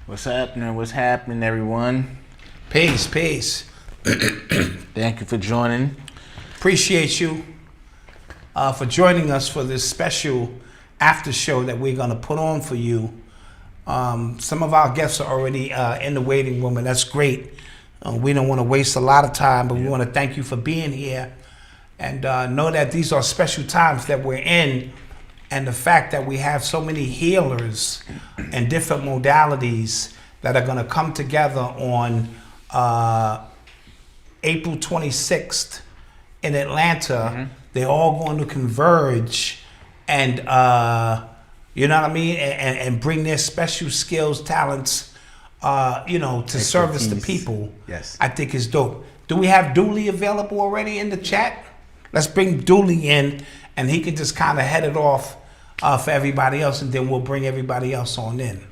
What's happening? What's happening, everyone? Peace, peace. Thank you for joining. Appreciate you for joining us for this special after show that we're going to put on for you. Some of our guests are already in the waiting room, and that's great. We don't want to waste a lot of time, but we want to thank you for being here. And know that these are special times that we're in, and the fact that we have so many healers and different modalities that are going to come together on April 26th in Atlanta. They're all going to converge and, you know what I mean, and bring their special skills, talents, to service the people. Yes. I think is dope. Do we have Dooley available already in the chat? Let's bring Dooley in, and he can just kind of head it off for everybody else, and then we'll bring everybody else on in.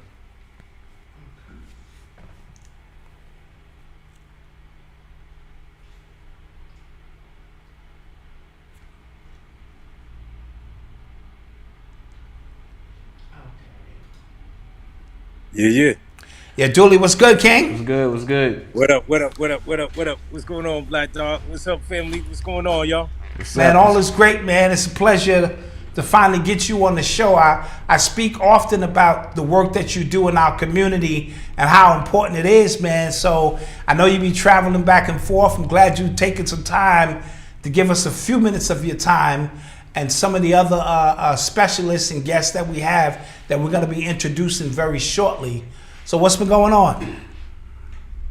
Yeah. Yeah, Dooley, what's good, King? What's good? What's good? What up? What's going on, Black Dot? What's up, family? What's going on, y'all? Man, all is great, man. It's a pleasure to finally get you on the show. I speak often about the work that you do in our community and how important it is, man. So I know you be traveling back and forth. I'm glad you've taken some time to give us a few minutes of your time, and some of the other specialists and guests that we have that we're going to be introducing very shortly. So what's been going on?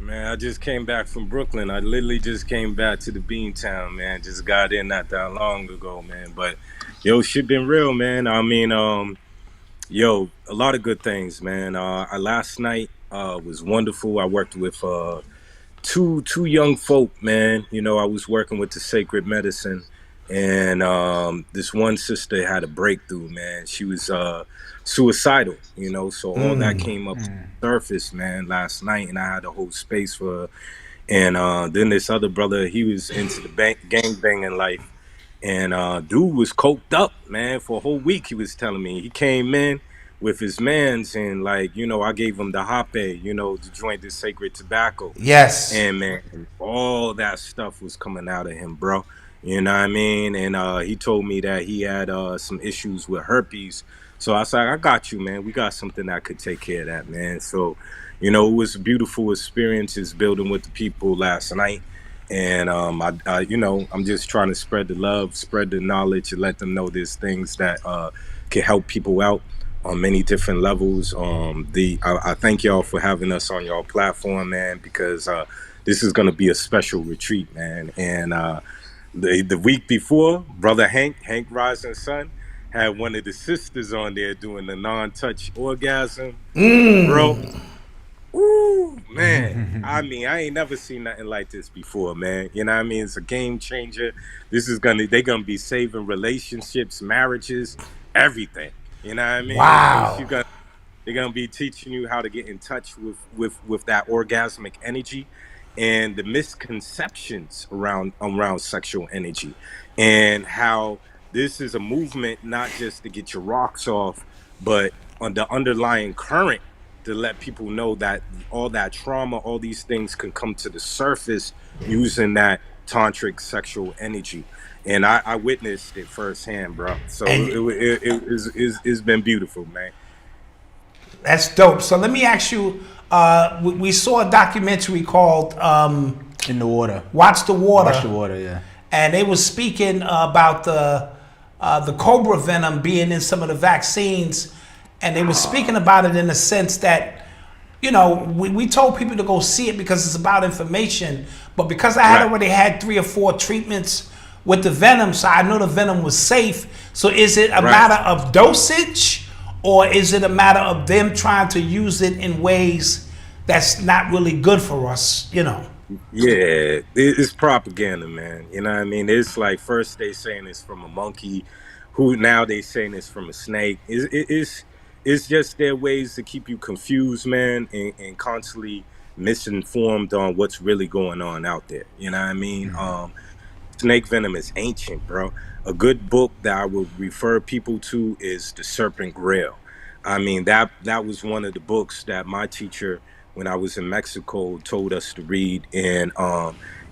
Man, I just came back from Brooklyn. I literally just came back to the Beantown, man. Just got in not that long ago, man. But yo, shit been real, man. I mean, a lot of good things, man. Last night was wonderful. I worked with two young folk, man. You know, I was working with the sacred medicine, and this one sister had a breakthrough, man. She was suicidal, so all that came up to the surface, man, last night, and I had to hold space for her. And then this other brother, he was into the gang banging life, and dude was coked up, man, for a whole week. He was telling me he came in with his mans, and I gave him the hape, the joint, the sacred tobacco. Yes. And man, all that stuff was coming out of him, bro. You know what I mean? And he told me that he had some issues with herpes. So I said, I got you, man. We got something that could take care of that, man. So, it was a beautiful experiences building with the people last night. And, I'm just trying to spread the love, spread the knowledge, and let them know there's things that can help people out on many different levels. I thank y'all for having us on y'all platform, man, because this is going to be a special retreat, man. And the week before, brother Hank Rising Sun, had one of the sisters on there doing the non-touch orgasm, bro. Ooh, man. I mean, I ain't never seen nothing like this before, man. You know what I mean? It's a game changer. They're gonna be saving relationships, marriages, everything. You know what I mean? Wow. They're gonna be teaching you how to get in touch with that orgasmic energy and the misconceptions around sexual energy, and how this is a movement not just to get your rocks off, but on the underlying current to let people know that all that trauma, all these things can come to the surface using that tantric sexual energy. And I witnessed it firsthand, bro. So it's been beautiful, man. That's dope. So let me ask you, we saw a documentary called In the water. Watch the Water. Watch the water, yeah. And they was speaking about the Cobra Venom being in some of the vaccines, and they were speaking about it in the sense that, we told people to go see it because it's about information, but because I had already had 3 or 4 treatments with the venom, so I know the venom was safe. So is it a matter of dosage, or is it a matter of them trying to use it in ways that's not really good for us, Yeah, it's propaganda, man. You know what I mean? It's like first they saying it's from a monkey, who now they saying it's from a snake. It's just their ways to keep you confused, man, and constantly misinformed on what's really going on out there. You know what I mean? Snake venom is ancient, bro. A good book that I will refer people to is The Serpent Grail. I mean, that was one of the books that my teacher, when I was in Mexico, told us to read, and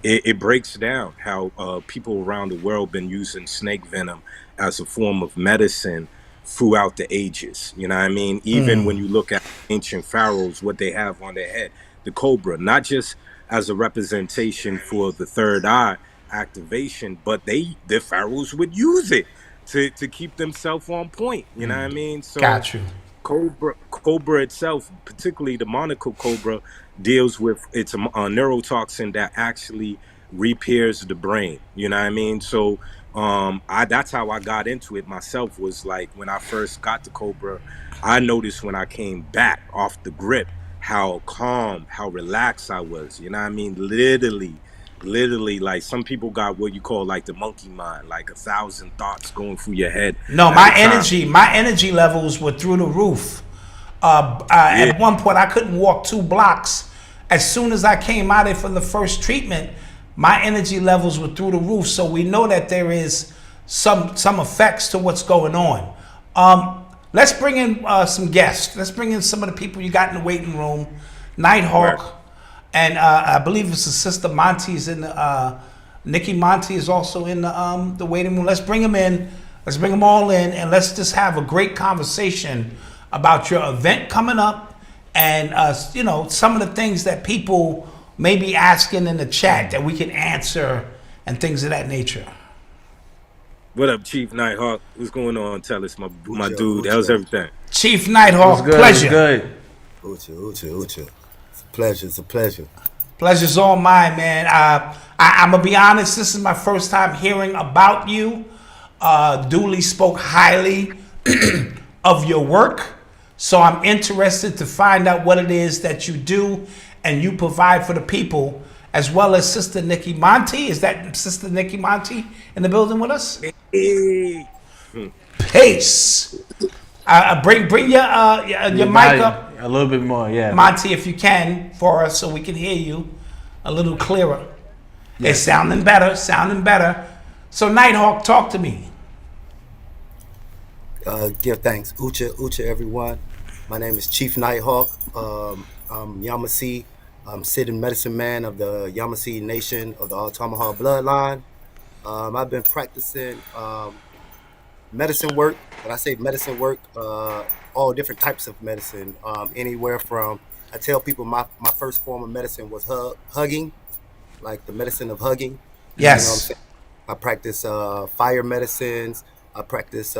it breaks down how people around the world been using snake venom as a form of medicine throughout the ages. You know what I mean? Even when you look at ancient pharaohs, what they have on their head, the cobra, not just as a representation for the third eye activation, but the pharaohs would use it to keep themselves on point. You know what I mean? So Got you. Cobra itself, particularly the monocle cobra, deals with it's a neurotoxin that actually repairs the brain. You know what I mean? So I that's how I got into it myself. Was like when I first got the cobra, I noticed when I came back off the grip how calm, how relaxed I was. You know what I mean? Literally, like some people got what you call like the monkey mind, like 1,000 thoughts going through your head No, at a time. my energy levels were through the roof. Yeah. At one point, I couldn't walk 2 blocks. As soon as I came out of for the first treatment, my energy levels were through the roof. So we know that there is some effects to what's going on. Let's bring in some guests. Let's bring in some of the people you got in the waiting room. Nighthawk, Right. and I believe it's the sister Monty's in the. Nikki Monty is also in the waiting room. Let's bring them in. Let's bring them all in, and let's just have a great conversation about your event coming up, and some of the things that people may be asking in the chat that we can answer, and things of that nature. What up, Chief Nighthawk? What's going on? Tell us, my dude. Ucha. How's everything? Chief Nighthawk, What's good? pleasure. What's good? Ucha. It's a pleasure. Pleasure's all mine, man. I'm gonna be honest. This is my first time hearing about you. Dooley spoke highly of your work, so I'm interested to find out what it is that you do and you provide for the people, as well as Sister Nikki Monty. Is that Sister Nikki Monty in the building with us? Hey. Peace. Bring your mic up, A little bit more, yeah. Monty, if you can, for us, so we can hear you a little clearer. It's sounding better. So Nighthawk, talk to me. Give thanks. Ucha, everyone. My name is Chief Nighthawk. I'm Yamasee. I'm sitting medicine man of the Yamasee Nation of the Altamaha bloodline. I've been practicing medicine work. When I say medicine work, all different types of medicine. Anywhere from, I tell people my first form of medicine was hugging, like the medicine of hugging. Yes. You know what I'm saying? I practice fire medicines. I practice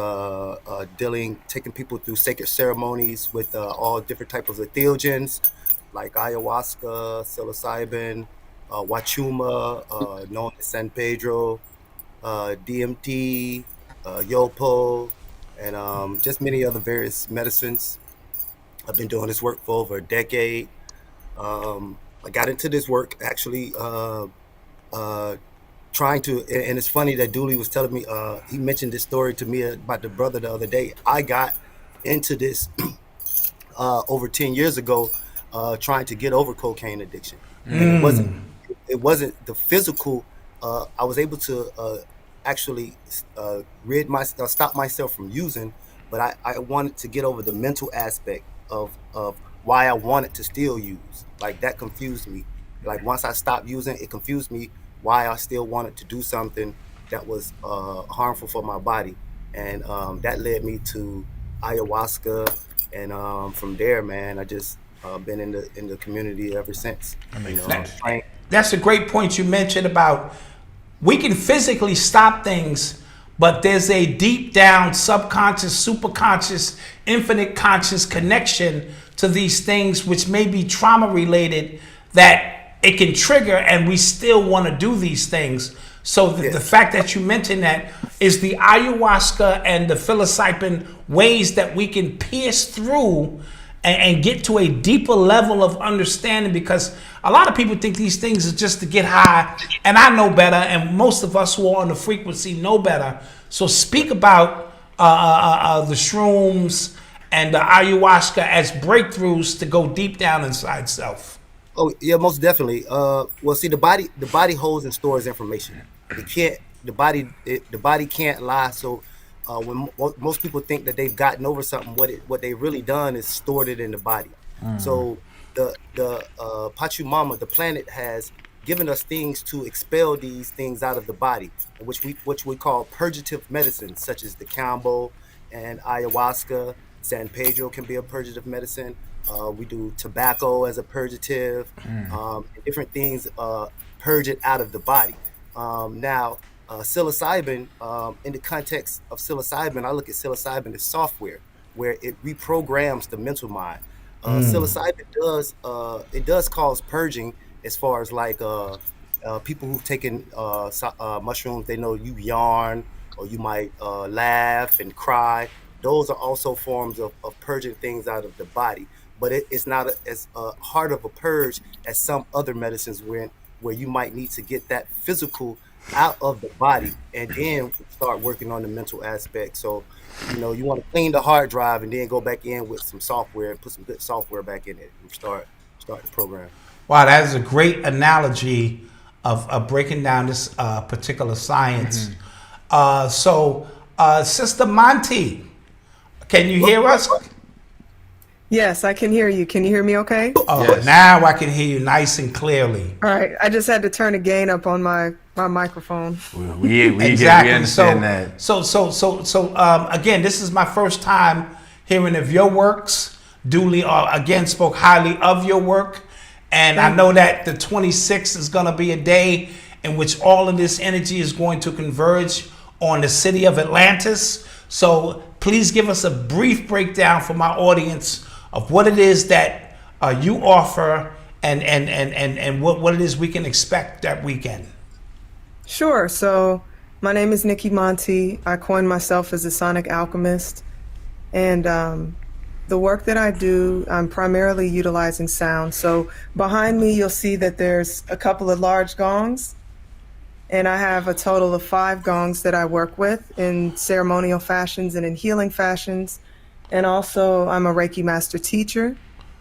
taking people through sacred ceremonies with all different types of entheogens, like ayahuasca, psilocybin, wachuma, known as San Pedro, DMT, yopo, and just many other various medicines. I've been doing this work for over a decade. I got into this work actually trying to, and it's funny that Dooley was telling me, he mentioned this story to me about the brother the other day. I got into this over 10 years ago, trying to get over cocaine addiction. And it wasn't the physical. I was able to actually stop myself from using, but I wanted to get over the mental aspect of why I wanted to still use. Like, that confused me. Like, once I stopped using, it confused me why I still wanted to do something that was harmful for my body. And that led me to ayahuasca. And from there, man, I just been in the community ever since. That's a great point you mentioned about we can physically stop things, but there's a deep down subconscious, superconscious, infinite conscious connection to these things which may be trauma related that it can trigger, and we still want to do these things. So the fact that you mentioned that is the ayahuasca and the psilocybin ways that we can pierce through and get to a deeper level of understanding, because a lot of people think these things are just to get high, and I know better, and most of us who are on the frequency know better. So speak about the shrooms and the ayahuasca as breakthroughs to go deep down inside self. Oh yeah, most definitely. Well, see, the body holds and stores information. The body can't lie. So when most people think that they've gotten over something, what they really done is stored it in the body. So the Pachamama, the planet, has given us things to expel these things out of the body, which we call purgative medicines, such as the Cambo and Ayahuasca. San Pedro can be a purgative medicine. We do tobacco as a purgative. Different things purge it out of the body. Now, psilocybin, in the context of psilocybin, I look at psilocybin as software, where it reprograms the mental mind. Psilocybin does cause purging, as far as like people who've taken mushrooms. They know you yarn, or you might laugh and cry. Those are also forms of purging things out of the body, but it's not as hard of a purge as some other medicines where you might need to get that physical out of the body and then start working on the mental aspect. So, you want to clean the hard drive and then go back in with some software and put some good software back in it and start the program. Wow, that is a great analogy of breaking down this particular science. So, Sister Monty, can you hear us? Yes, I can hear you. Can you hear me okay? Oh, Yes. Now I can hear you nice and clearly. All right. I just had to turn the gain up on my microphone. We Exactly. understand that. So, again, this is my first time hearing of your works. Dooley, again, spoke highly of your work. And I know that the 26th is going to be a day in which all of this energy is going to converge on the city of Atlantis. So please give us a brief breakdown for my audience of what it is that you offer and what it is we can expect that weekend. Sure. So my name is Nikki Monty. I coined myself as a sonic alchemist. And the work that I do, I'm primarily utilizing sound. So behind me, you'll see that there's a couple of large gongs. And I have a total of 5 gongs that I work with in ceremonial fashions and in healing fashions. And also, I'm a Reiki master teacher.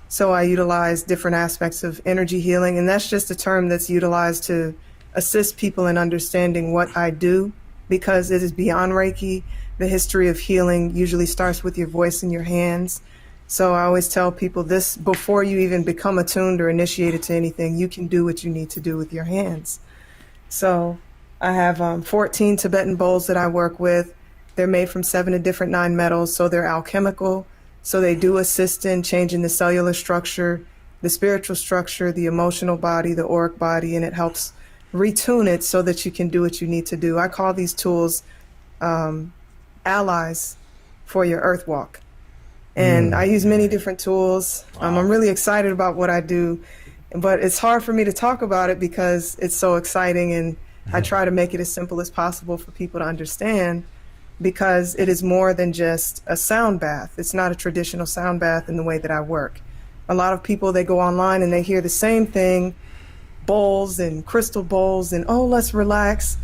So I utilize different aspects of energy healing. And that's just a term that's utilized to assist people in understanding what I do, because it is beyond Reiki. The history of healing usually starts with your voice and your hands. So I always tell people this: before you even become attuned or initiated to anything, you can do what you need to do with your hands. So I have 14 Tibetan bowls that I work with. They're made from 7 different 9 metals, so they're alchemical. So they do assist in changing the cellular structure, the spiritual structure, the emotional body, the auric body, and it helps retune it so that you can do what you need to do. I call these tools allies for your earth walk. And I use many different tools. I'm really excited about what I do, but it's hard for me to talk about it because it's so exciting, and I try to make it as simple as possible for people to understand, because it is more than just a sound bath. It's not a traditional sound bath in the way that I work. A lot of people, they go online and they hear the same thing, bowls and crystal bowls and, oh, let's relax.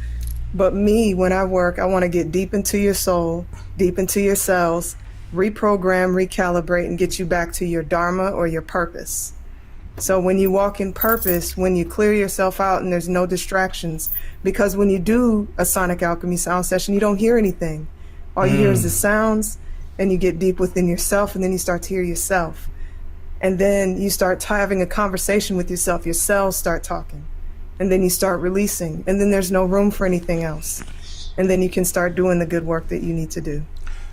But me, when I work, I want to get deep into your soul, deep into your cells, reprogram, recalibrate, and get you back to your dharma or your purpose. So when you walk in purpose, when you clear yourself out and there's no distractions, because when you do a sonic alchemy sound session, you don't hear anything. All you hear is the sounds, and you get deep within yourself, and then you start to hear yourself. And then you start having a conversation with yourself. Your cells start talking, and then you start releasing, and then there's no room for anything else. And then you can start doing the good work that you need to do.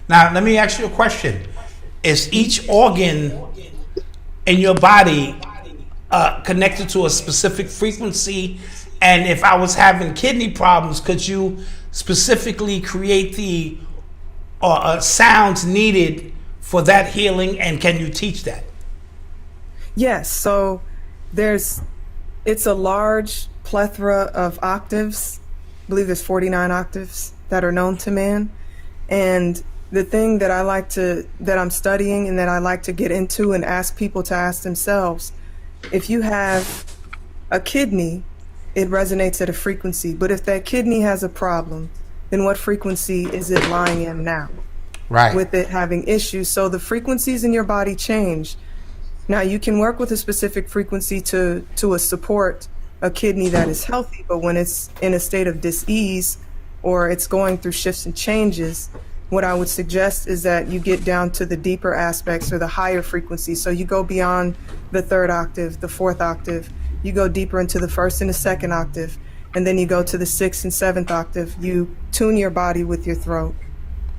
Now, let me ask you a question. Is each organ in your body connected to a specific frequency? And if I was having kidney problems, could you specifically create the sounds needed for that healing? And can you teach that? Yes. So it's a large plethora of octaves. I believe there's 49 octaves that are known to man. And the thing that that I'm studying and that I like to get into and ask people to ask themselves, if you have a kidney, it resonates at a frequency. But if that kidney has a problem, then what frequency is it lying in now? Right. With it having issues. So the frequencies in your body change. Now you can work with a specific frequency to support a kidney that is healthy, but when it's in a state of dis-ease or it's going through shifts and changes, what I would suggest is that you get down to the deeper aspects or the higher frequencies. So you go beyond the third octave, the fourth octave, you go deeper into the first and the second octave, and then you go to the sixth and seventh octave. You tune your body with your throat.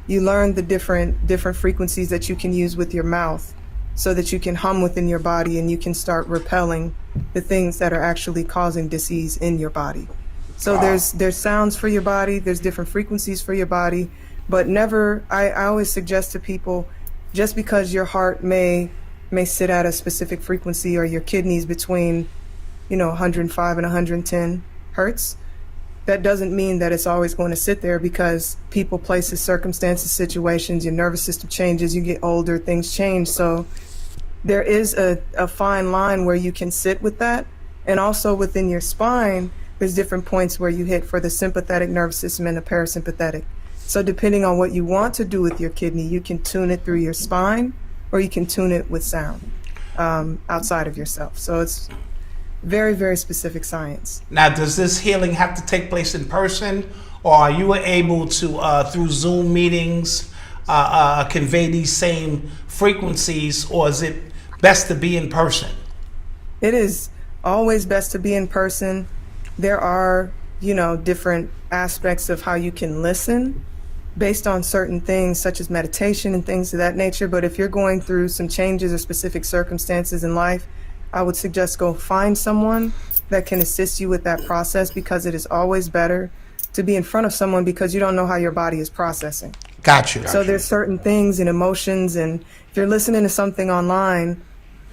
You learn the different frequencies that you can use with your mouth so that you can hum within your body and you can start repelling the things that are actually causing disease in your body. So there's sounds for your body, there's different frequencies for your body, but never, I always suggest to people, just because your heart may sit at a specific frequency or your kidneys between, 105 and 110 hertz, that doesn't mean that it's always going to sit there, because people, places, circumstances, situations, your nervous system changes, you get older, things change. So there is a fine line where you can sit with that. And also within your spine, there's different points where you hit for the sympathetic nervous system and the parasympathetic. So depending on what you want to do with your kidney, you can tune it through your spine or you can tune it with sound outside of yourself. So it's very, very specific science. Now, does this healing have to take place in person, or are you able to, through Zoom meetings, convey these same frequencies, or is it best to be in person? It is always best to be in person. There are, different aspects of how you can listen based on certain things, such as meditation and things of that nature. But if you're going through some changes or specific circumstances in life, I would suggest go find someone that can assist you with that process, because it is always better to be in front of someone, because you don't know how your body is processing. Gotcha. So there's certain things and emotions, and if you're listening to something online,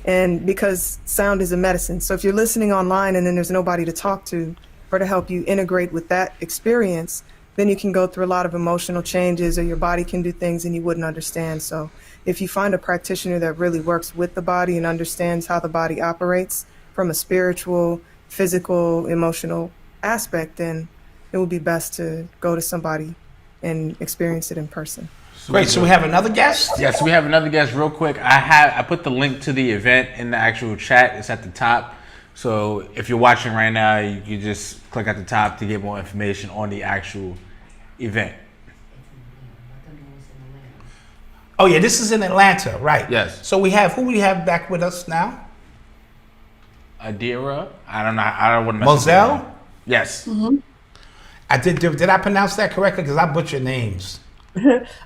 and because sound is a medicine, so if you're listening online and then there's nobody to talk to or to help you integrate with that experience, then you can go through a lot of emotional changes, or your body can do things and you wouldn't understand. So if you find a practitioner that really works with the body and understands how the body operates from a spiritual, physical, emotional aspect, then it would be best to go to somebody and experience it in person. Great. So we have another guest? Yes, we have another guest real quick. I put the link to the event in the actual chat. It's at the top. So if you're watching right now, you can just click at the top to get more information on the actual event. Oh yeah, this is in Atlanta, right? Yes. So who we have back with us now? Adira? I don't know. I don't want to Moselle? Yes. Mm-hmm. Did I pronounce that correctly? Because I butcher names.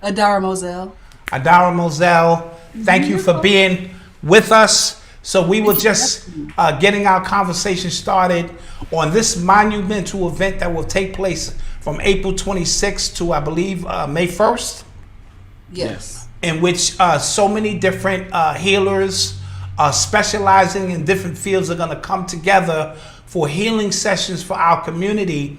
Adara Moselle. Adara Moselle, thank you for being with us. So we were just getting our conversation started on this monumental event that will take place from April 26th to, I believe, May 1st. Yes. In which so many different healers specializing in different fields are going to come together for healing sessions for our community.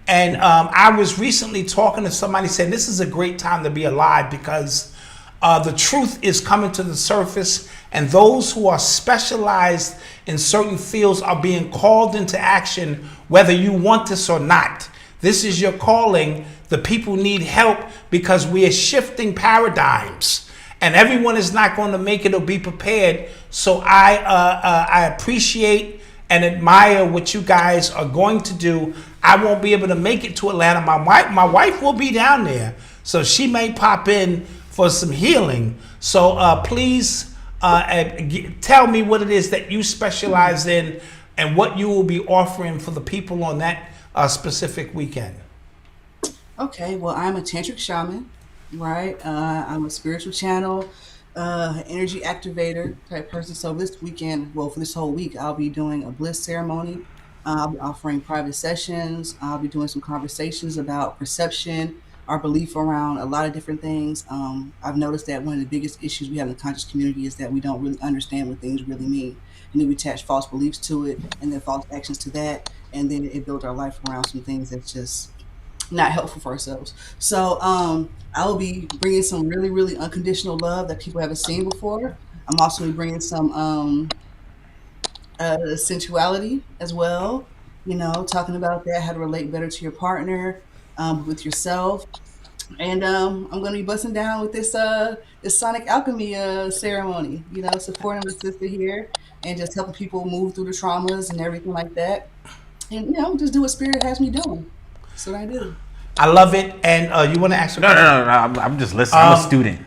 And I was recently talking to somebody saying this is a great time to be alive, because the truth is coming to the surface, and those who are specialized in certain fields are being called into action, whether you want this or not. This is your calling. The people need help because we are shifting paradigms, and everyone is not going to make it or be prepared. So I appreciate and admire what you guys are going to do. I won't be able to make it to Atlanta. My wife will be down there, so she may pop in for some healing. So please tell me what it is that you specialize in and what you will be offering for the people on that specific weekend. Okay, well, I'm a tantric shaman, right? I'm a spiritual channel, energy activator type person. So this weekend, well, for this whole week, I'll be doing a bliss ceremony. I'll be offering private sessions. I'll be doing some conversations about perception, our belief around a lot of different things. I've noticed that one of the biggest issues we have in the conscious community is that we don't really understand what things really mean. And then we attach false beliefs to it, and then false actions to that, and then it builds our life around some things that's just not helpful for ourselves. So I will be bringing some really, really unconditional love that people haven't seen before. I'm also bringing some sensuality as well, talking about that, how to relate better to your partner, with yourself. And I'm going to be busting down with this sonic alchemy ceremony, supporting the sister here and just helping people move through the traumas and everything like that. And, just do what spirit has me doing. That's what I do. I love it. And you want to ask a No, question? no, no, no. I'm just listening. I'm a student.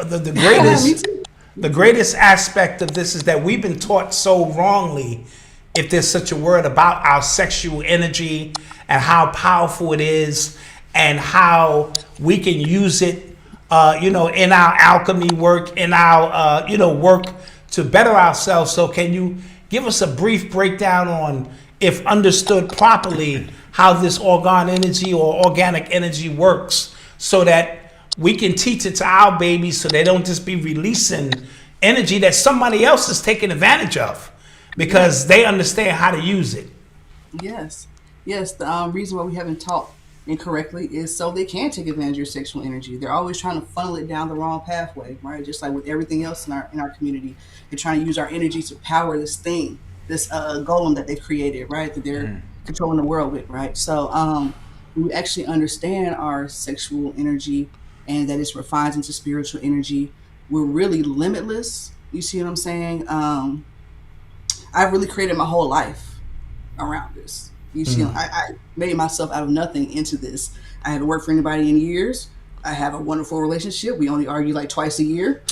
The Me greatest, too. the greatest aspect of this is that we've been taught so wrongly, if there's such a word, about our sexual energy and how powerful it is and how we can use it, in our alchemy work, in our, work to better ourselves. So can you give us a brief breakdown on, if understood properly, how this organ energy or organic energy works, so that we can teach it to our babies so they don't just be releasing energy that somebody else is taking advantage of because they understand how to use it. Yes. Yes. The reason why we haven't taught incorrectly is so they can take advantage of your sexual energy. They're always trying to funnel it down the wrong pathway, right? Just like with everything else in our community, they're trying to use our energy to power this thing, this golem that they've created, right? That they're controlling the world with, right? So we actually understand our sexual energy and that it's refined into spiritual energy. We're really limitless. You see what I'm saying? I've really created my whole life around this. You see, I made myself out of nothing into this. I haven't worked for anybody in years. I have a wonderful relationship. We only argue like twice a year.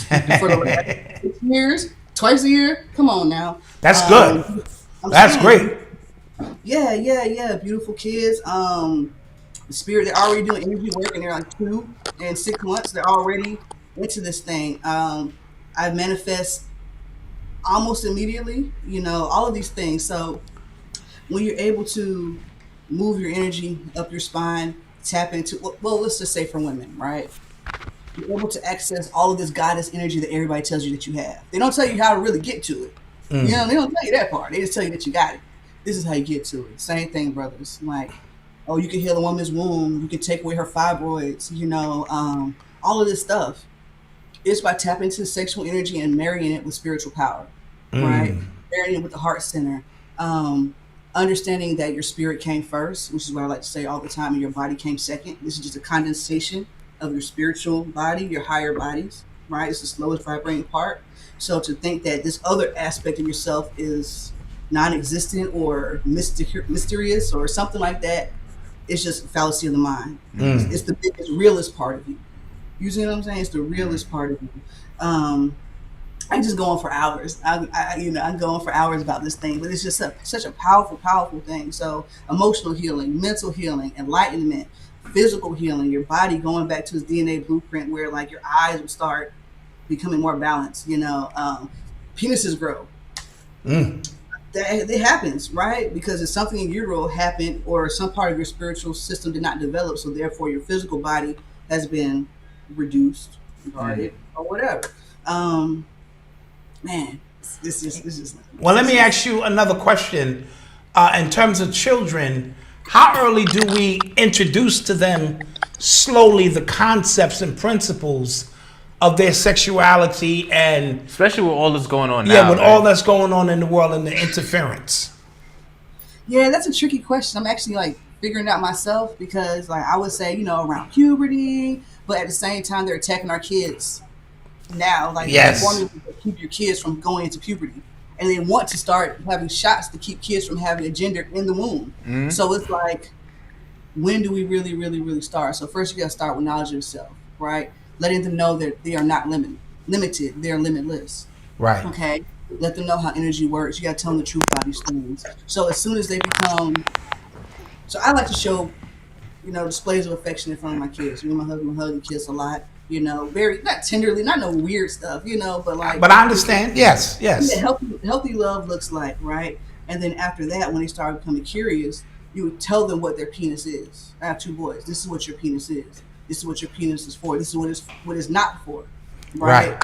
For the last 6 years, twice a year. Come on now. That's good. That's great. Yeah. Beautiful kids. The spirit, they're already doing energy work and they're like 2 and 6 months. They're already into this thing. I manifest almost immediately, all of these things. So when you're able to move your energy up your spine, tap into, well, let's just say for women, right? You're able to access all of this goddess energy that everybody tells you that you have. They don't tell you how to really get to it. They don't tell you that part. They just tell you that you got it. This is how you get to it. Same thing, brothers. Like, oh, you can heal a woman's womb. You can take away her fibroids, all of this stuff. It's by tapping into sexual energy and marrying it with spiritual power, right? Marrying it with the heart center. Understanding that your spirit came first, which is what I like to say all the time, and your body came second. This is just a condensation of your spiritual body, your higher bodies, right? It's the slowest vibrating part. So to think that this other aspect of yourself is non-existent or mysterious or something like that, it's just a fallacy of the mind. It's the biggest, realest part of you. You see what I'm saying? It's the realest part of you. I just go on for hours. I'm going for hours about this thing, but it's just such a powerful, powerful thing. So emotional healing, mental healing, enlightenment, physical healing, your body going back to its DNA blueprint where like your eyes will start becoming more balanced, penises grow. That happens, right? Because it's something in utero happened or some part of your spiritual system did not develop. So therefore your physical body has been reduced, guarded, or whatever. Man, this is. Well, let me ask you another question. In terms of children, how early do we introduce to them slowly the concepts and principles of their sexuality, and Especially with all that's going on now. yeah, with right? all that's going on in the world and the interference? Yeah, that's a tricky question. I'm actually like figuring it out myself because like I would say, around puberty, but at the same time they're attacking our kids now. Like Yes. they want to keep your kids from going into puberty. And they want to start having shots to keep kids from having a gender in the womb. So it's like, when do we really, really, really start? So first you got to start with knowledge of yourself, right? Letting them know that they are not limited. They're limitless. Right. Okay? Let them know how energy works. You got to tell them the truth about these things. So as soon as they become... So I like to show, displays of affection in front of my kids. Me and my husband hug and kiss a lot. Very, not tenderly, not no weird stuff, but like... But I understand. Yes. Yeah, healthy love looks like, right? And then after that, when they start becoming curious, you would tell them what their penis is. I have 2 boys. This is what your penis is. This is what your penis is for. This is what it's not for. Right.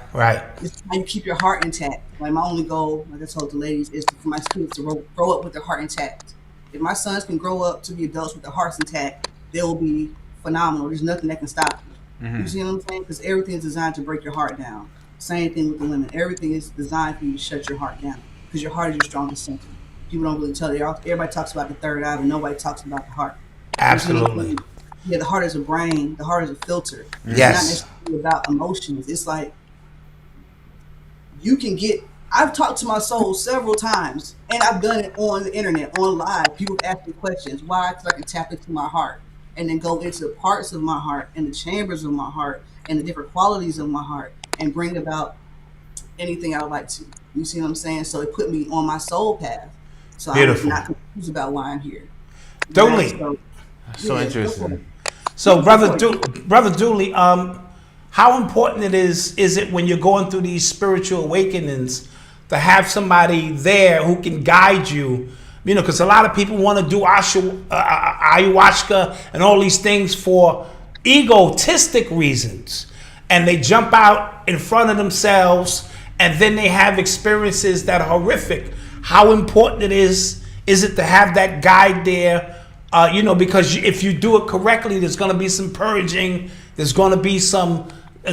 This is how you keep your heart intact. Like my only goal, like I told the ladies, is for my students to grow up with their heart intact. If my sons can grow up to be adults with their hearts intact, they will be phenomenal. There's nothing that can stop them. You see what I'm saying? Because everything is designed to break your heart down. Same thing with the women. Everything is designed for you to shut your heart down because your heart is your strongest center. People don't really tell you. Everybody talks about the third eye, but nobody talks about the heart. Absolutely. Yeah, the heart is a brain. The heart is a filter. Yes. It's not necessarily about emotions. It's like you can get... I've talked to my soul several times, and I've done it on the internet, on live. People ask me questions. Why? Because I can tap into my heart. and then go into the parts of my heart and the chambers of my heart and the different qualities of my heart and bring about anything I would like to. You see what I'm saying? So it put me on my soul path. So I was Beautiful. not confused about why I'm here. Right? Totally. So So yeah, go for it. interesting. So, Go for it. Brother Dooley, how important is it when you're going through these spiritual awakenings to have somebody there who can guide you? You know, because a lot of people want to do ayahuasca and all these things for egotistic reasons, and they jump out in front of themselves, and then they have experiences that are horrific. How important is it to have that guide there? You know, because if you do it correctly, there's going to be some purging. There's going to be some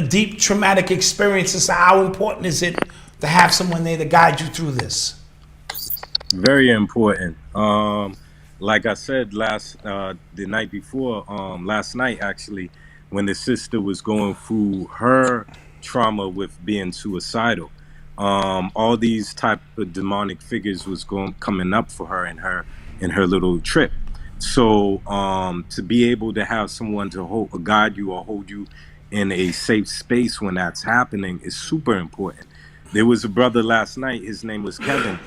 deep traumatic experiences. So how important is it to have someone there to guide you through this? Very important. Like I said the night before, last night actually, when the sister was going through her trauma with being suicidal, all these type of demonic figures was coming up for her in her little trip. So to be able to have someone to guide you or hold you in a safe space when that's happening is super important. There was a brother last night. His name was Kevin.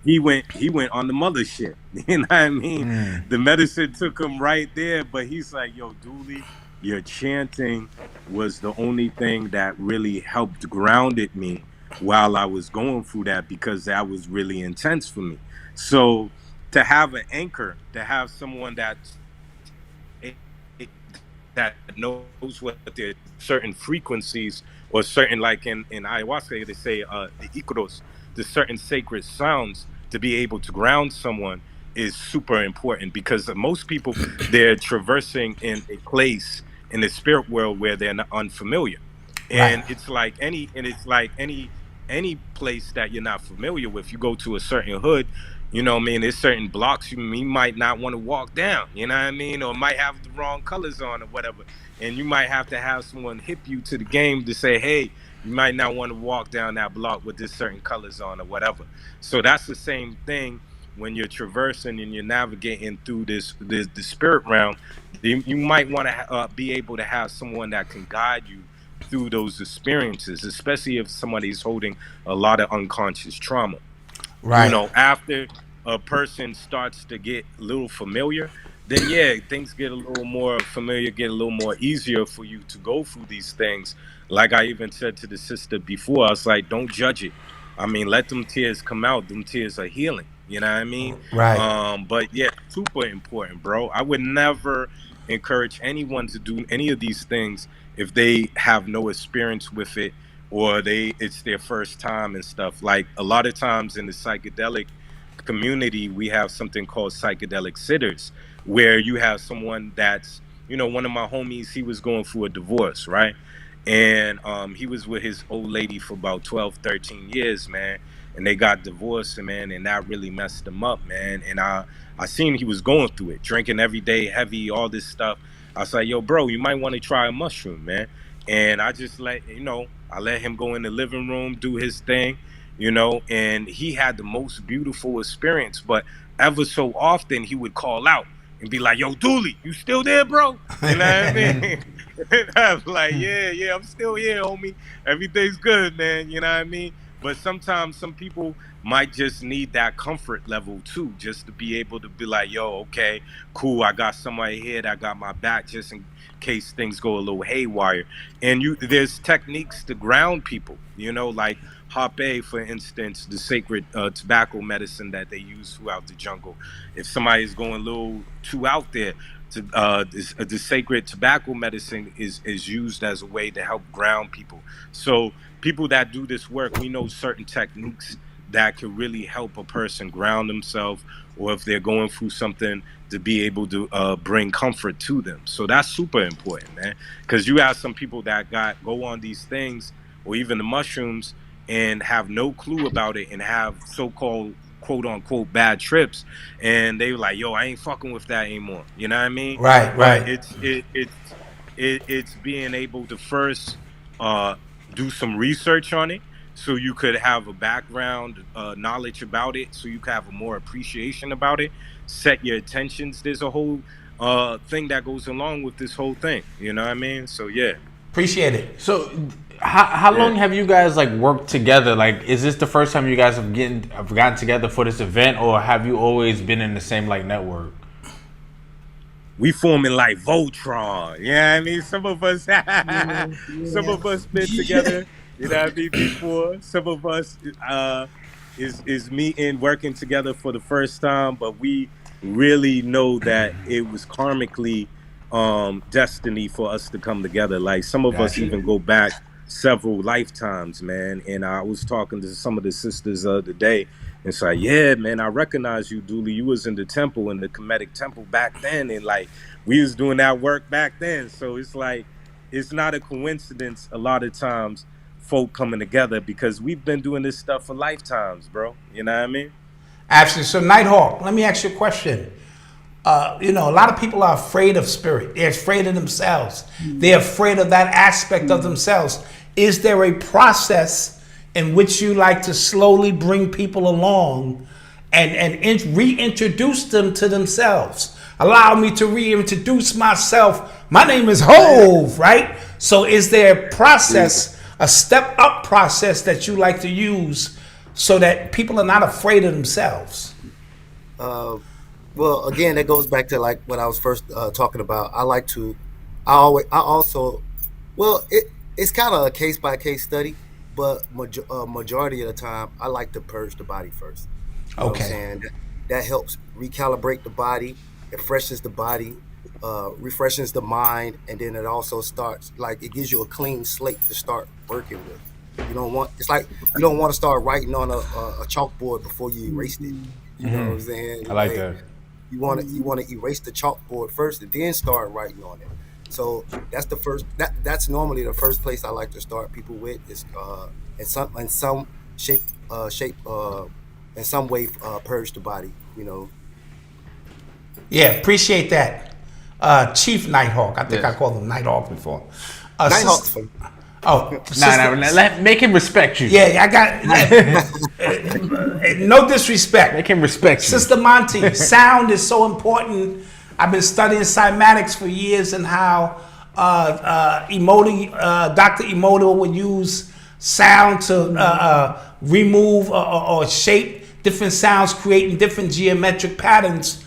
He went on the mothership. You know what I mean? The medicine took him right there, but he's like, yo, Dooley, your chanting was the only thing that really helped grounded me while I was going through that, because that was really intense for me. So to have an anchor, to have someone that knows what their certain frequencies or certain, like in ayahuasca they say the ikros, the certain sacred sounds, to be able to ground someone is super important, because most people, they're traversing in a place in the spirit world where they're not unfamiliar. Right. And it's like any place that you're not familiar with. You go to a certain hood, you know what I mean, there's certain blocks you might not want to walk down, you know what I mean, or might have the wrong colors on or whatever, and you might have to have someone hip you to the game to say, hey, you might not want to walk down that block with this certain colors on or whatever. So that's the same thing when you're traversing and you're navigating through the spirit realm. You might want to be able to have someone that can guide you through those experiences, especially if somebody's holding a lot of unconscious trauma. You Right. know, after a person starts to get a little familiar, then yeah, things get a little more familiar, get a little more easier for you to go through these things. Like I even said to the sister before, I was like, don't judge it. I mean, let them tears come out. Them tears are healing. You know what I mean? Right. But yeah, super important, bro. I would never encourage anyone to do any of these things if they have no experience with it, or it's their first time and stuff. Like a lot of times in the psychedelic community, we have something called Psychedelic Sitters, where you have someone that's, you know, one of my homies, he was going through a divorce, right? And he was with his old lady for about 12, 13 years, man. And they got divorced, man, and that really messed him up, man. And I seen he was going through it, drinking every day, heavy, all this stuff. I was like, yo, bro, you might want to try a mushroom, man. And I just I let him go in the living room, do his thing, you know, and he had the most beautiful experience. But ever so often he would call out and be like, yo, Dooley, you still there, bro? You know what I mean? And I'm like, yeah, I'm still here, homie. Everything's good, man. You know what I mean? But sometimes some people might just need that comfort level too, just to be able to be like, yo, okay, cool, I got somebody here that got my back just in case things go a little haywire. And there's techniques to ground people, you know, like Hape, for instance, the sacred tobacco medicine that they use throughout the jungle. If somebody is going a little too out there, the sacred tobacco medicine is used as a way to help ground people. So people that do this work, we know certain techniques that can really help a person ground themselves, or if they're going through something, to be able to bring comfort to them. So that's super important, man, because you have some people that go on these things, or even the mushrooms, and have no clue about it, and have so-called quote unquote bad trips, and they were like, yo, I ain't fucking with that anymore, you know what I mean? Right. But Right. it's being able to first do some research on it, so you could have a background knowledge about it, so you could have a more appreciation about it, set your intentions. There's a whole thing that goes along with this whole thing. You know what I mean? So yeah. Appreciate it. So, how long have you guys like worked together? Like, is this the first time you guys have gotten together for this event, or have you always been in the same like network? We forming like Voltron. Yeah, I mean, some of us, some of us been together. You know what I mean? Before, some of us is meeting, working together for the first time, but we really know that it was karmically destiny for us to come together. Like some of us even go back several lifetimes, man. And I was talking to some of the sisters the other day. It's like, yeah, man, I recognize you, Dooley. You was in the temple, in the Kemetic temple back then. And like, we was doing that work back then. So it's like, it's not a coincidence a lot of times folk coming together, because we've been doing this stuff for lifetimes, bro. You know what I mean? Absolutely. So Nighthawk, let me ask you a question. A lot of people are afraid of spirit. They're afraid of themselves. They're afraid of that aspect of themselves. Is there a process in which you like to slowly bring people along and reintroduce them to themselves? Allow me to reintroduce myself. My name is Hove, right? So is there a process, a step up process that you like to use so that people are not afraid of themselves? Well, again, that goes back to like what I was first talking about. It's kind of a case by case study, but majority of the time, I like to purge the body first. You know what I'm saying? That helps recalibrate the body. It freshens the body, refreshes the mind, and then it also starts, like, it gives you a clean slate to start working with. You don't want to start writing on a chalkboard before you erased it. You know what I'm saying? I like that. You want to erase the chalkboard first and then start writing on it. So that's the first. That's normally the first place I like to start people with, is in some shape, in some way, purge the body. You know. Yeah, appreciate that, Chief Nighthawk. I think I called him Nighthawk before. Nighthawk's fun. Make him respect you. Yeah, I got no disrespect. Make him respect you. Sister Monty, sound is so important. I've been studying cymatics for years, and how Dr. Emoto would use sound to remove or shape different sounds, creating different geometric patterns,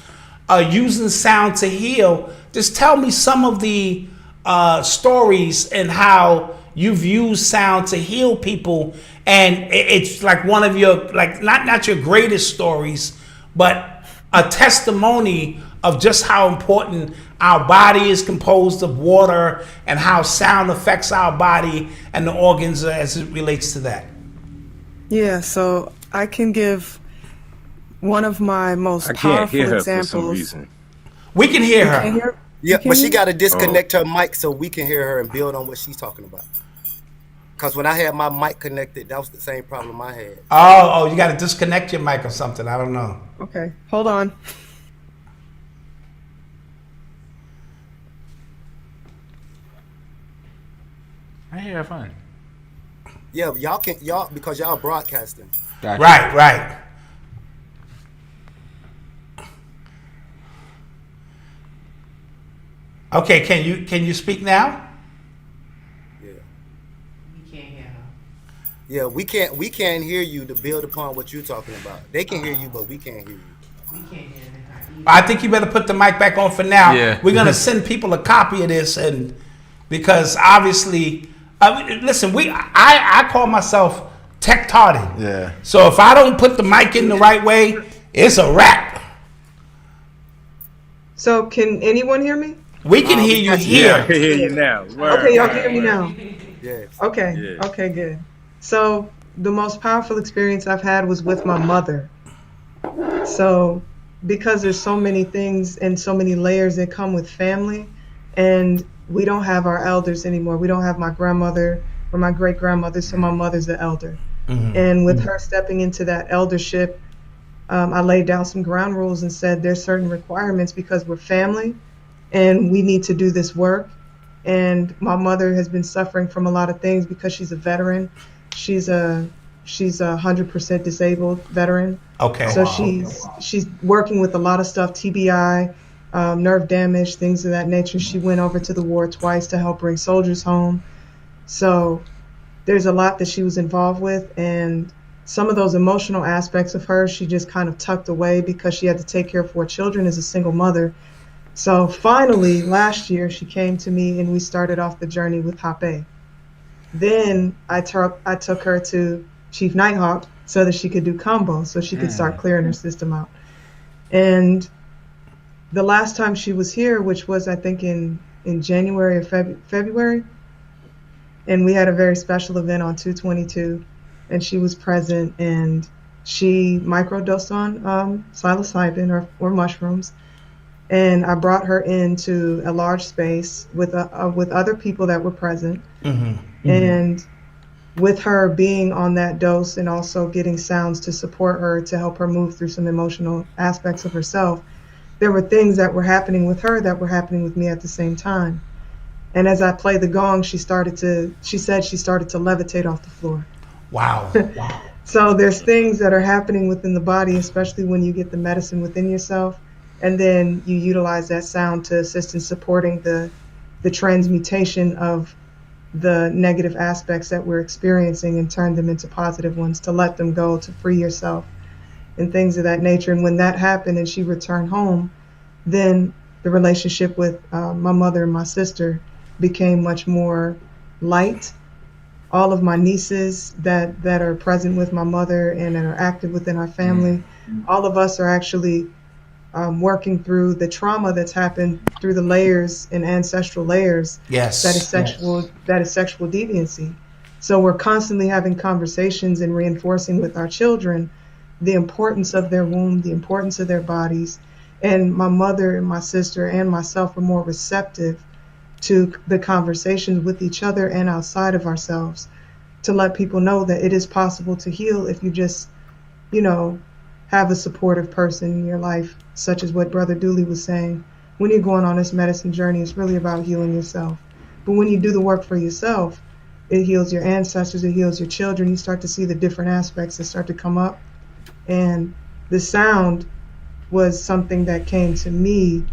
using sound to heal. Just tell me some of the stories and how you've used sound to heal people, and it's like one of your, like, not your greatest stories, but a testimony of just how important our body is composed of water, and how sound affects our body and the organs as it relates to that. Yeah, so I can give one of my most powerful examples. For some reason. We can hear her. Yeah, but she got to disconnect her mic so we can hear her and build on what she's talking about. Because when I had my mic connected, that was the same problem I had. Oh, you got to disconnect your mic or something. I don't know. Okay, hold on. I hear it fine. Yeah, because y'all broadcasting. Gotcha. Right. Okay, can you speak now? Yeah, we can't hear you to build upon what you're talking about. They can hear you, but we can't hear you. We can't hear them. I think you better put the mic back on for now. Yeah. We're gonna send people a copy of this, and because obviously, listen, I call myself tech-tarded. Yeah. So if I don't put the mic in the right way, it's a wrap. So can anyone hear me? We can hear you here. Yeah, I can hear you now. Okay, y'all can hear me now. Yes. Okay. Yeah. Okay, good. So the most powerful experience I've had was with my mother. So because there's so many things and so many layers that come with family, and we don't have our elders anymore. We don't have my grandmother or my great grandmother, so my mother's the elder. Mm-hmm. And with her stepping into that eldership, I laid down some ground rules and said there's certain requirements because we're family and we need to do this work. And my mother has been suffering from a lot of things because she's a veteran. She's a 100% disabled veteran. Okay. So she's working with a lot of stuff, TBI, nerve damage, things of that nature. She went over to the war twice to help bring soldiers home. So there's a lot that she was involved with, and some of those emotional aspects of her, she just kind of tucked away because she had to take care of 4 children as a single mother. So finally, last year, she came to me and we started off the journey with Hape. Then I took her to Chief Nighthawk so that she could do combo, so she could start clearing her system out. And the last time she was here, which was I think in January or February, and we had a very special event on 2/22, and she was present, and she microdosed on psilocybin or mushrooms. And I brought her into a large space with other people that were present. And with her being on that dose and also getting sounds to support her, to help her move through some emotional aspects of herself, there were things that were happening with her that were happening with me at the same time. And as I played the gong, she said she started to levitate off the floor. Wow. So there's things that are happening within the body, especially when you get the medicine within yourself, and then you utilize that sound to assist in supporting the transmutation of the negative aspects that we're experiencing and turn them into positive ones, to let them go, to free yourself and things of that nature. And when that happened and she returned home, then the relationship with my mother and my sister became much more light. All of my nieces that are present with my mother and that are active within our family, all of us are actually working through the trauma that's happened through the layers and ancestral layers. Yes. That is sexual deviancy. So we're constantly having conversations and reinforcing with our children the importance of their womb, the importance of their bodies. And my mother and my sister and myself are more receptive to the conversations with each other and outside of ourselves, to let people know that it is possible to heal if you just, have a supportive person in your life, such as what Brother Dooley was saying. When you're going on this medicine journey, it's really about healing yourself. But when you do the work for yourself, it heals your ancestors, it heals your children. You start to see the different aspects that start to come up. And the sound was something that came to me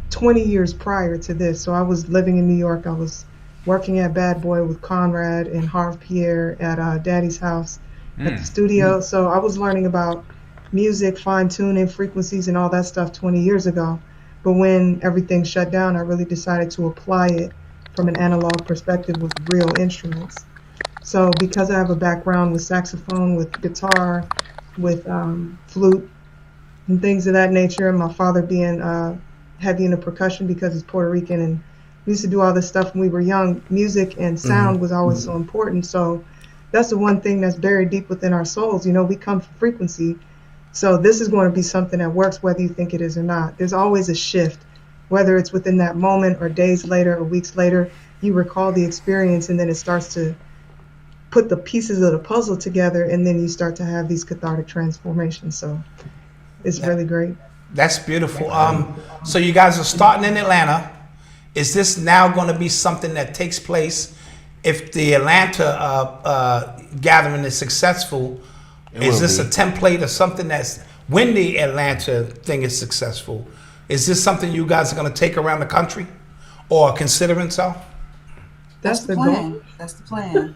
20 years prior to this. So I was living in New York. I was working at Bad Boy with Conrad and Harv Pierre at Daddy's house at the studio. So I was learning about music, fine-tuning, frequencies, and all that stuff 20 years ago. But when everything shut down, I really decided to apply it from an analog perspective with real instruments. So because I have a background with saxophone, with guitar, with flute, and things of that nature, and my father being heavy into percussion because he's Puerto Rican, and we used to do all this stuff when we were young, music and sound was always so important. So that's the one thing that's buried deep within our souls. We come from frequency. So this is going to be something that works whether you think it is or not. There's always a shift, whether it's within that moment or days later or weeks later. You recall the experience, and then it starts to put the pieces of the puzzle together, and then you start to have these cathartic transformations. So it's really great. That's beautiful. So you guys are starting in Atlanta. Is this now going to be something that takes place if the Atlanta gathering is successful? Is this a template or something that's, when the Atlanta thing is successful, is this something you guys are going to take around the country or considering so? That's the plan. Goal. That's the plan.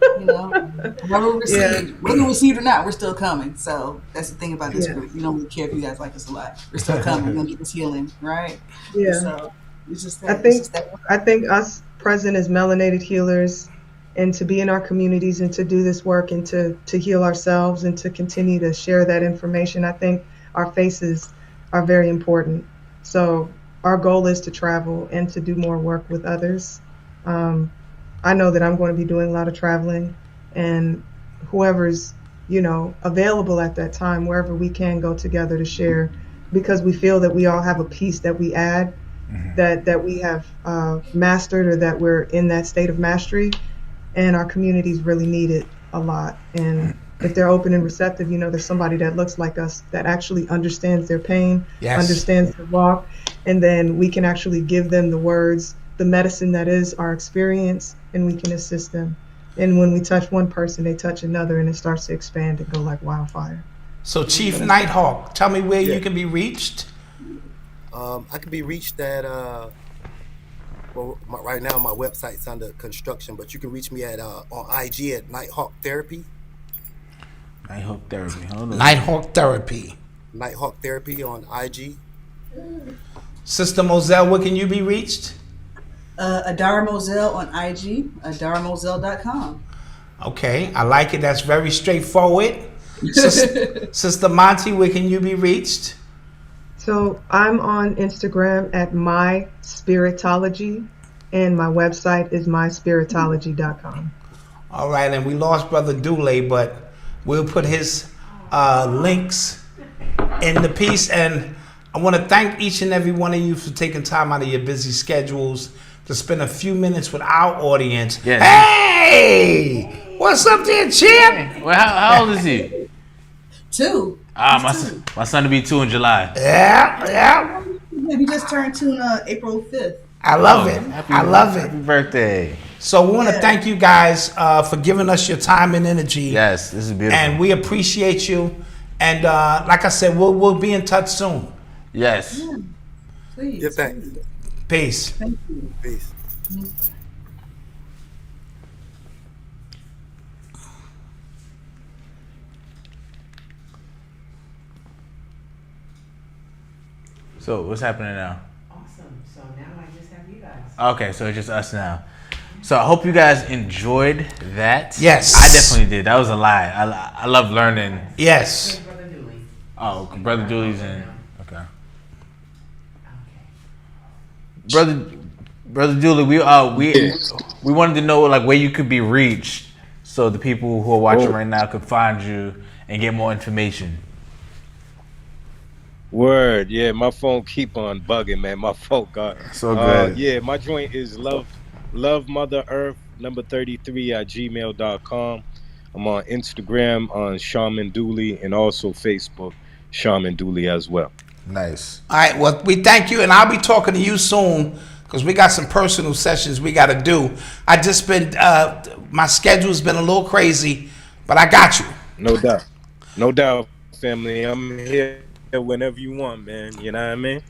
Whether we received or not, we're still coming. So that's the thing about this group. We don't really care if you guys like us a lot. We're still coming. We're gonna get this healing, right? Yeah. So it's just that. I think us present as melanated healers, and to be in our communities and to do this work and to heal ourselves and to continue to share that information, I think our faces are very important. So our goal is to travel and to do more work with others. I know that I'm going to be doing a lot of traveling, and whoever's, available at that time, wherever we can go together to share, because we feel that we all have a piece that we add, that we have mastered, or that we're in that state of mastery, and our communities really need it a lot. And if they're open and receptive, there's somebody that looks like us that actually understands their pain, understands their walk, and then we can actually give them the words, the medicine that is our experience, and we can assist them. And when we touch one person, they touch another, and it starts to expand and go like wildfire. So Chief Nighthawk, tell me where you can be reached. I can be reached at right now my website's under construction, but you can reach me at on IG at Nighthawk Therapy. Nighthawk Therapy. Hold on. Nighthawk Therapy. Nighthawk Therapy on IG. Sister Moselle, where can you be reached? Adara Moselle on IG, adaramoselle.com. Okay, I like it. That's very straightforward. Sister Monty, where can you be reached? So I'm on Instagram at My Spiritology, and my website is myspiritology.com. All right, and we lost Brother Dule, but we'll put his links in the piece. And I want to thank each and every one of you for taking time out of your busy schedules to spend a few minutes with our audience. Yes. Hey! What's up there, champ? Well, how old is he? 2. My son will be 2 in July. Yeah. He just turned 2 on April 5th. I love it. I love it. Happy birthday. So we want to thank you guys for giving us your time and energy. Yes, this is beautiful. And we appreciate you. And like I said, we'll be in touch soon. Yes. Yeah. Please. Yeah, thanks. Peace. Thank you. Peace. So what's happening now? Awesome. So now I just have you guys. Okay, so it's just us now. So I hope you guys enjoyed that. Yes. I definitely did. That was a lie. I love learning. Yes. Hey, Brother Dooley. Oh, Brother Dooley's in. Okay. Okay. Brother Dooley, we wanted to know like where you could be reached so the people who are watching right now could find you and get more information. Word, yeah, my phone keep on bugging, man. My phone got So good. Yeah, my joint is love Mother Earth number 33 at gmail.com. I'm on Instagram on Shaman Dooley and also Facebook Shaman Dooley as well. Nice. All right. Well, we thank you, and I'll be talking to you soon because we got some personal sessions we got to do. I just been my schedule's been a little crazy, but I got you. No doubt, family. I'm here whenever you want, man. You know what I mean?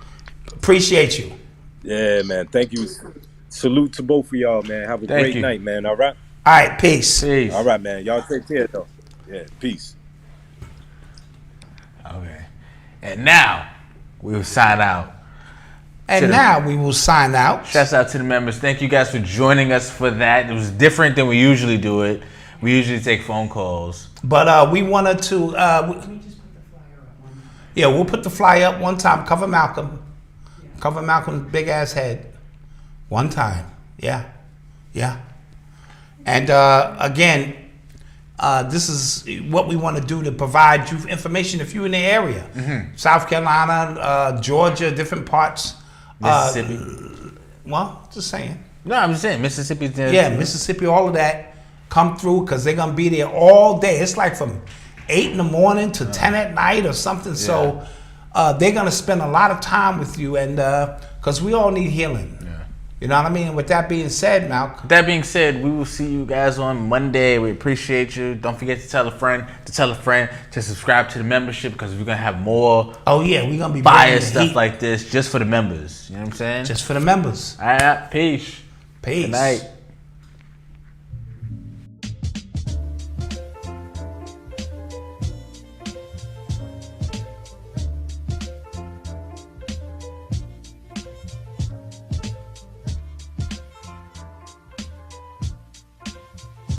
Appreciate you. Yeah, man. Thank you. Salute to both of y'all, man. Have a great night, man. All right? All right. Peace. Peace. All right, man. Y'all take care, though. Yeah, peace. Okay. And now we will sign out. And now we will sign out. Shouts out to the members. Thank you guys for joining us for that. It was different than we usually do it. We usually take phone calls. But we wanted to. Can we just put the flyer up one more? Yeah, we'll put the flyer up one time. Cover Malcolm. Cover Malcolm's big ass head. One time. Yeah. And again, this is what we want to do to provide you information if you're in the area. Mm-hmm. South Carolina, Georgia, different parts. Mississippi. Well, just saying. No, I'm just saying Mississippi's there. Yeah, too. Mississippi, all of that. Come through because they're going to be there all day. It's like from 8 in the morning to 10 at night or something. Yeah. So they're going to spend a lot of time with you, and because we all need healing. Yeah. You know what I mean? With that being said, Malcolm. That being said, we will see you guys on Monday. We appreciate you. Don't forget to tell a friend, to subscribe to the membership because we're going to have more we're going to be biased stuff like this just for the members. You know what I'm saying? Just for the members. All right, peace. Peace. Good night.